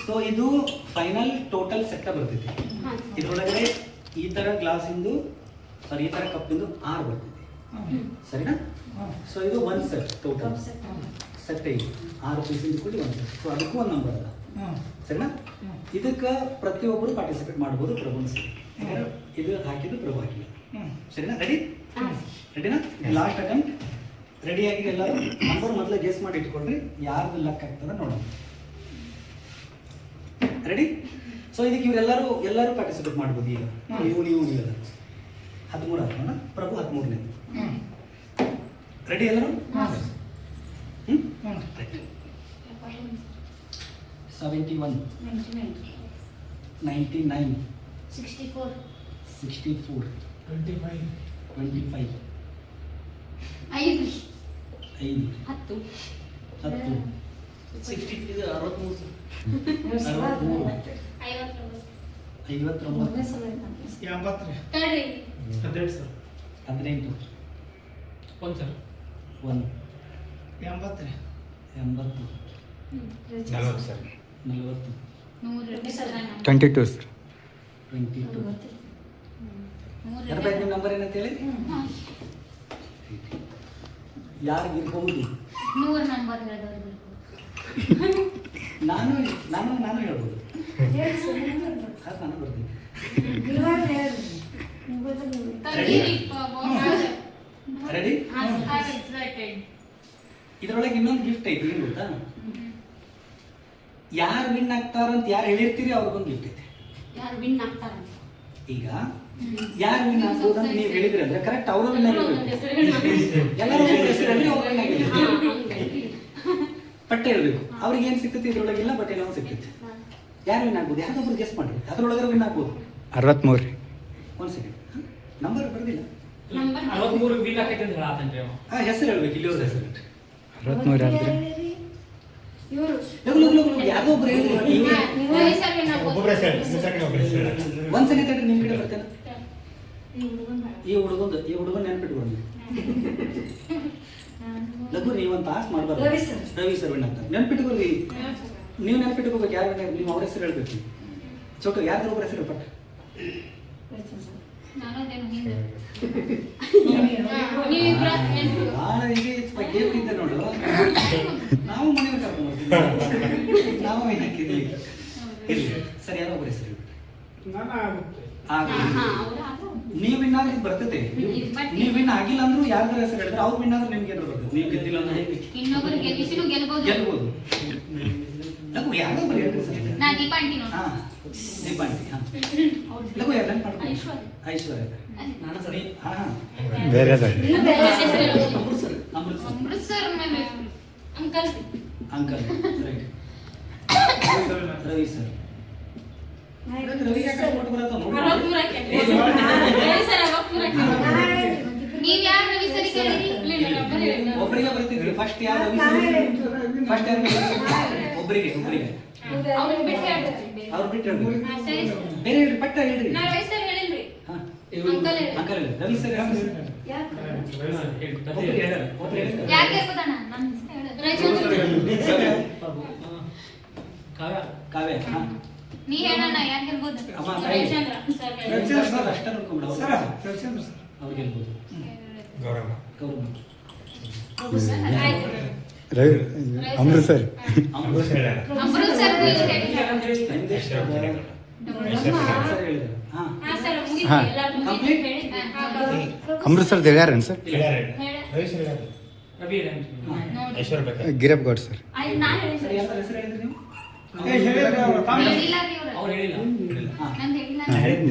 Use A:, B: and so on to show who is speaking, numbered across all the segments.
A: So ಇದು final total set ಬರ್ತೈತಿ. ಇದರೊಳಗಡೆ ಈ ತರ ಗ್ಲಾಸ್ ಇಂದು ಸಾರಿ ಈ ತರ ಕಪ್ ಇಂದು 6 ಬರ್ತೈತಿ. ಸರಿನಾ? ಸೊ ಇದು ಒಂದು ಸೆಟ್ ಟೋಟಲ್ ಸೆಟ್ ಐತಿ 6 ಪೀಸ್ ಇಂದ ಕೂಡಿ ಒಂದು ಸೆಟ್. ಸೊ ಅದಕ್ಕೂ ಒಂದು ನಂಬರ್ ಅದ. ಸರಿನಾ? ಇದಕ್ಕೆ ಪ್ರತಿಯೊಬ್ಬರು ಪಾರ್ಟಿಸಿಪೇಟ್ ಮಾಡ್ಬೋದು. ಪ್ರಭು ಇದು ಹಾಕಿದ್ದು ಪ್ರಭು ಹಾಕಿಲ್ಲ. ಸರಿನಾ? ರೆಡಿನಾ? ಲಾಸ್ಟ್ ಅಟೆಂಪ್ಟ್ ರೆಡಿ ಆಗಿದೆ ಎಲ್ಲರೂ. ನಂಬರ್ ಮೊದಲು ಗೆಸ್ ಮಾಡಿ ಇಟ್ಕೊಳ್ರಿ, ಯಾರ್ದು ಲಕ್ ಆಗ್ತದ ನೋಡೋಣ. ರೆಡಿ? ಸೊ ಇದಕ್ಕೆ ಎಲ್ಲರೂ ಪಾರ್ಟಿಸಿಪೇಟ್ ಮಾಡ್ಬೋದು. ಈಗ ನೀವು ಇಲ್ಲ 13 ಹಾಕೋಣ. ಪ್ರಭು 13ನೇ. ರೆಡಿ ಎಲ್ಲರೂ? 71 99 64 25 5 10 60 63
B: 22 ಸರ್.
A: 22 ನಂಬರ್ ಏನಂತ ಹೇಳಿ ಯಾರಿಗೆ ಇರ್ಬಹುದು?
C: 100 ನಂಬರ್ ಹೇಳಿದವರು
A: ನಾನು ಹೇಳ್ಬೋದು. ನಾನು ಬರ್ತೀನಿ. ರೆಡಿ? ಇದರೊಳಗೆ ಇನ್ನೊಂದು ಗಿಫ್ಟ್ ಐತಿ. ಏನು ಗೊತ್ತಾ? ಯಾರು ವಿನ್ ಆಗ್ತಾರಂತ ಯಾರು ಹೇಳಿರ್ತೀರಿ ಅವ್ರಿಗೊಂದು ಗಿಫ್ಟ್ ಐತಿ.
C: ಯಾರು ವಿನ್ ಆಗ್ತಾರ?
A: ಈಗ ಯಾರು ವಿನ್ ಆಗ್ಬೋದು ಅಂತ ನೀವು ಹೇಳಿದ್ರಿ ಅಂದ್ರೆ ಕರೆಕ್ಟ್ ಅವರು ವಿನ್ ಆಗಿರ್ಬೇಕು. ಎಲ್ಲರೂ ಹೆಸರಲ್ಲಿ ಅವ್ರು ವಿನ್ ಆಗಿರ್ಬೇಕು. ಪಟ್ಟೆ ಹೇಳ್ಬೇಕು. ಅವ್ರಿಗೆ ಏನ್ ಸಿಗ್ತೈತಿ ಇದ್ರೊಳಗಿಲ್ಲ, ಬಟ್ ಏನೋ ಸಿಗ್ತೈತಿ. ಯಾರು ವಿನ್ ಆಗ್ಬೋದು? ಯಾವ್ದೊಬ್ರು ಗೆಸ್ ಮಾಡ್ರಿ. ಅದ್ರೊಳಗಡೆ ವಿನ್ ಆಗ್ಬೋದು.
B: 63.
A: ಒಂದ್ ಸೆಕೆಂಡ್, ನಂಬರ್ ಬರ್ದಿಲ್ಲ.
D: 63 ವಿನ್ ಆಕೈತಿ ಅಂತ ಹೇಳಾತನ್ರಿ ಅವ.
A: ಹೆಸರು ಹೇಳ್ಬೇಕು. ಇಲ್ಲಿ ಅವ್ರ ಹೆಸರು
B: 63 ಅಂದ್ರೆ
A: ಯಾವ್ದೋ ಒಬ್ರು ಹೇಳಿ. ಒಂದ್ ಸೆಕೆಂಡ್ ತಡ್ರಿ, ನಿಮ್ ಕಡೆ ಬರ್ತೇನೆ. ಈ ಹುಡುಗನ್ ನೆನ್ಪಿಟ್ಕೊಂಡು ಲಘು ನೀವೊಂದು ತಾಸ್ ಮಾಡ್ಬಾರ್ದು. ರವಿ ಸರ್ ವಿನ್ ಆಗ್ತಾರೆ. ನೆನ್ಪಿಟ್ಕೊಳ್ರಿ. ನೀವು ನೆನ್ಪಿಟ್ಕೋಬೇಕು. ಯಾರು ನೀವು ಅವ್ರ ಹೆಸರು ಹೇಳ್ಬೇಕು. ಚೋಟು ಯಾರ್ದು ಒಬ್ಬರ ಹೆಸರು ಪಟ್ಟ ಇದ್ದೆ ನೋಡು. ನಾವು ಮನೆಯವ್ರು ಕರ್ಕೊಂಡು ಬರ್ತೀವಿ. ನಾವು ಹಾಕಿದ್ವಿ. ಸರಿ, ಯಾರೋ ಒಬ್ಬರ ಹೆಸರು ನೀವು ವಿನ್ ಆದ್ರೆ ಬರ್ತೈತೆ. ನೀವು ವಿನ್ ಆಗಿಲ್ಲ ಅಂದ್ರೂ ಯಾರ್ದಾರ ಹೆಸರು ಹೇಳಿದ್ರೆ ಅವ್ರು ವಿನ್ ಆದ್ರೆ ನಿಮ್ಗೆ ಏನಾದ್ರು ಬರ್ತದೆ. ನೀವು ಗೆದ್ದಿಲ್ಲ ಅಂದ್ರೆ ಗೆಲ್ಬಹುದು. ಲಘು ಯಾರೋ ಒಬ್ಬರು ಹೇಳ್ರಿ ಸರ್. ದೀಪಾಂಟಿ. ಲಘು ಯಾರು ಮಾಡ್ಕೊಂಡು ಐಶ್ವರ್ಯ.
B: ಬೇರೆ
A: uncle. Right. Ravi sir. Ravi ಯಾಕೆ ಕೊಟ್ಟು ಬರತ್ತ ನೋಡಿ. ಒಬ್ಬರಿಗೆ ಬರ್ತಿದ್ರಿ. ಫಸ್ಟ್ ಯಾರು ರವಿ ಸರ್? ಫಸ್ಟ್ ಯಾರು? ಒಬ್ಬರಿಗೆ ಅವ್ರು ಬಿಟ್ಟು ಬೇರೆ ಹೇಳ್ರಿ. ಪಟ್ಟ ಹೇಳ್ರಿ. ಅಂಕಲ್ ಹೇಳಿ. ರವಿ ಸರ್ ಕಾವ್ಯ.
C: ನೀ ಹೇಳಣ್ಣ ಯಾಕೆ ಗೆಲ್ಬಹುದು?
A: ಅಷ್ಟ ನೋಡ್ಕೊಂಡ್ಬಿಡ. ಅವ್ರು ಗೆಲ್ಬಹುದು. ಗೌರವ.
B: ಅಮೃತಸರ್. ಅಮೃತಸರ್ ಹೇಳ್ಯಾರೇನು ಸರ್? ಗಿರಪ್ ಗೌಡ್ ಸರ್.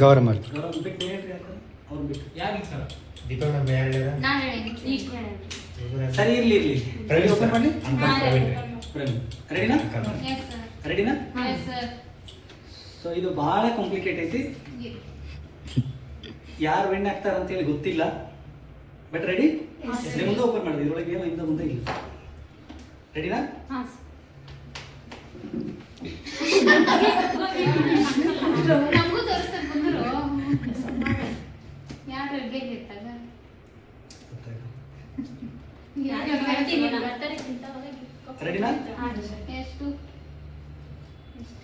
B: ಗೌರಮ್ಮ.
A: ಸರಿ, ಇರ್ಲಿ. ರೆಡಿನಾ? ಸೊ ಇದು ಬಹಳ ಕಾಂಪ್ಲಿಕೇಟ್ ಐತಿ. ಯಾರು ವಿನ್ ಆಗ್ತಾರ ಅಂತ ಹೇಳಿ ಗೊತ್ತಿಲ್ಲ. But ready? ಮುಂದೆ ಓಪನ್ ಮಾಡಿದ್ವಿ. ಇದ್ರೊಳಗೆ ಏನೋ ಇಂದ ಮುಂದೆ ಇಲ್ಲ. ರೆಡಿನಾ?
C: ನಮಗೂ ತೋರಿಸ್ತಾರೆ ಬಂದರು. ಯಾರು ಗೆದ್ದಿರ್ತಾಗ
A: ರೆಡಿನಾ?
C: ಎಷ್ಟು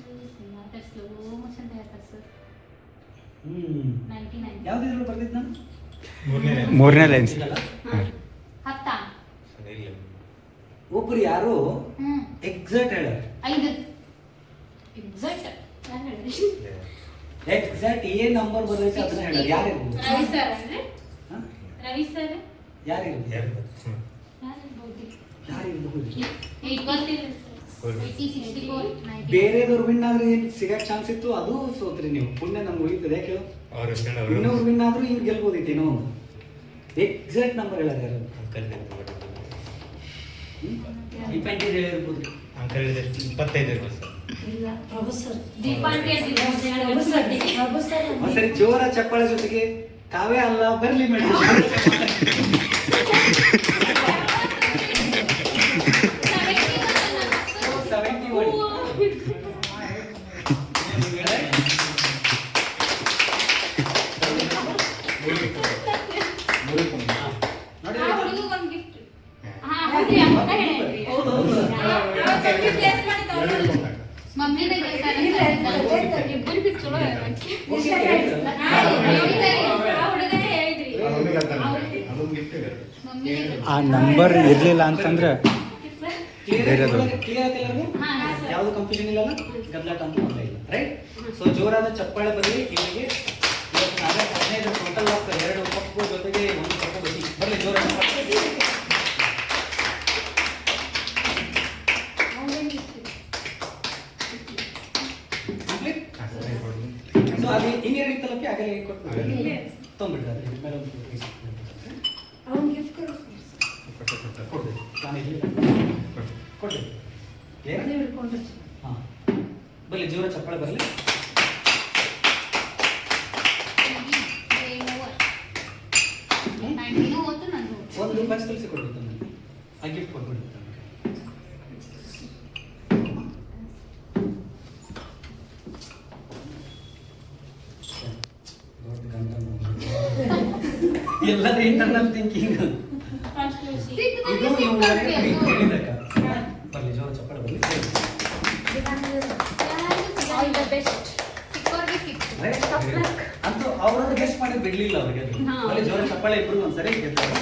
C: ಸ್ಲೋ ಮೋಷನ್ ಹೇಳ್ತಾರೆ ಸರ್
A: ಹ್ಮ್
C: 99
A: ಯಾವ್ದಿದ್ರು ಬರ್ದಿದ್ದು ನಾನು
B: ಮೂರನೇ ಲೈನ್ ಸರ್
A: ಇದಲ್ಲ?
B: ಹಾಂ
C: ಹತ್ತಾ
A: ಒಬ್ರು ಯಾರು
C: ಹ್ಮ್
A: ಎಕ್ಸಾಕ್ಟ್ ಹೇಳ
C: 5 ಎಕ್ಸಾಕ್ಟ್ ನಾನು ಹೇಳಿದೆ
A: ಎಕ್ಸಾಕ್ಟ್ ಏನ್ ನಂಬರ್ ಬರ್ತೈತೆ ಅದನ್ನ ಹೇಳ ಯಾರು ಇರ್ಬೋದು
C: ರವಿ ಸರ್ ಅಂದ್ರೆ
A: ಹಾ?
C: ರವಿ ಸರ್
A: ಯಾರು ಇರ್ಬೋದು
C: ಯಾರು ಇರ್ಬೋದು
A: ಯಾರು ಇರ್ಬೋದು
C: 80
A: ಬೇರೆದವ್ರು ವಿನ್ ಆದ್ರೆ ಏನ್ ಸಿಗಕ್ ಚಾನ್ಸ್ ಇತ್ತು ಅದು ಸೋತ್ರಿ ನೀವು ಪುಣ್ಯ ನಮ್ಗೆ ಉಳಿತದೆ ಯಾಕೆ ಹೇಳು? ಇನ್ನೊಬ್ರು ವಿನ್ ಆದ್ರೂ ಹಿಂಗ್ ಗೆಲ್ಬೋದಿತ್ತು ಏನೋ ಒಂದು ಎಕ್ಸಾಕ್ಟ್ ನಂಬರ್ ಹೇಳೋದು ಯಾರು ಡಿಪೆಂಡೆಂಟ್ ಹೇಳಿರ್ಬೋದು
C: ದೀಪಾಂಟಿ
A: ಒಂದ್ಸರಿ ಜೋರ ಚಪ್ಪಾಳೆ ಜೊತೆಗೆ ಕಾವೇ ಅಲ್ಲ ಬರ್ಲಿ ಮೇಡಮ್
C: ಮಮ್ಮಿನೇ ಗೆಲ್ತಾರೆ ಇಬ್ಬರು ಬಿಟ್ಟು ಚಲೋ
B: ಆ ನಂಬರ್ ಇರಲಿಲ್ಲ ಅಂತಂದ್ರೆ ಬೇರೆದು
A: ಯಾವುದು ಕನ್ಫ್ಯೂಷನ್ ಇಲ್ಲ ಗದ್ಲಾಟ ಅಂತ ತೊಂದರೆ ಇಲ್ಲ ರೈಟ್ ಸೊ ಜೋರಾದ ಚಪ್ಪಾಳೆ ಬರಲಿ ಇಲ್ಲಿಗೆ 15 ಟೋಟಲ್ ಆಫ್ 2 ಕಪ್ಪು ಜೊತೆಗೆ 1 ಕಪ್ಪು ಬಸಿ ಬರಲಿ ಜೋರಾದ ಸೊ ಅದು ಇನ್ನೇನು ಇತ್ತಲ್ಲಕ್ಕೆ ಆಗಲೇ ಕೊಟ್ಟು ತೊಗೊಂಡ್ಬಿಡ್ತಾರೆ ಮೇಲೆ ಒಂದು ಕೊಡ್ಬೇಕು ನಾನು ಇಲ್ಲಿ ಕೊಡ್ಬೇಕು ಹಾಂ ಬರಲಿ ಜೋರ ಚಪ್ಪಾಳೆ ಬರಲಿ ಒಂದು ಬಸ್ ಕಳಿಸಿ ಕೊಡ್ಬೇಕು ನನಗೆ ಆ ಗಿಫ್ಟ್ ಕೊಟ್ಬಿಡ್ಬೇಕು ಎಲ್ಲರೂ ಇಂಟರ್ನಲ್ ಥಿಂಕಿಂಗ್ ಇದು ಹೇಳಿದಕ್ಕ ಬರಲಿ ಜೋರ ಚಪ್ಪಾಳೆ ಬರಲಿ ಅಂತೂ ಅವ್ರವ್ರು ಗೆಸ್ಟ್ ಮಾಡಿ ಬಿಡ್ಲಿಲ್ಲ ಅವ್ರಿಗೆ ಬರಲಿ ಜೋರ ಚಪ್ಪಾಳೆ ಇಬ್ರು ಒಂದ್ಸರಿ ಗೆದ್ದರು